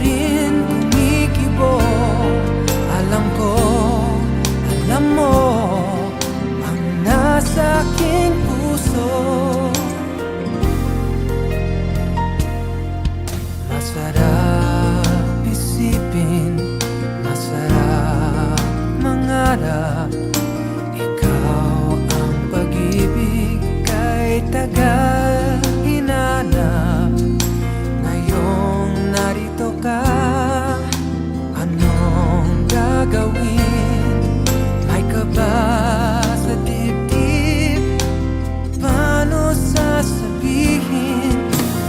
rin kumikibo. Alam ko, alam mo ang nasa aking puso. Masarap isipin, masarap mangarap. Ikaw ang pag-ibig kay tagal-hinanap. Ngayong narito ka, anong gagawin? May kaba sa dibdib, paano sasabihin?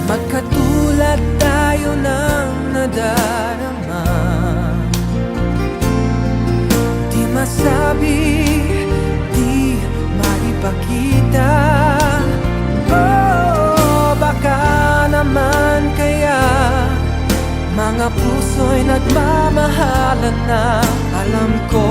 Magkatulad tayo ng nadarama, di masabi, di maipakita. Oh, baka naman kaya mga puso'y nagmamahalan na. Alam ko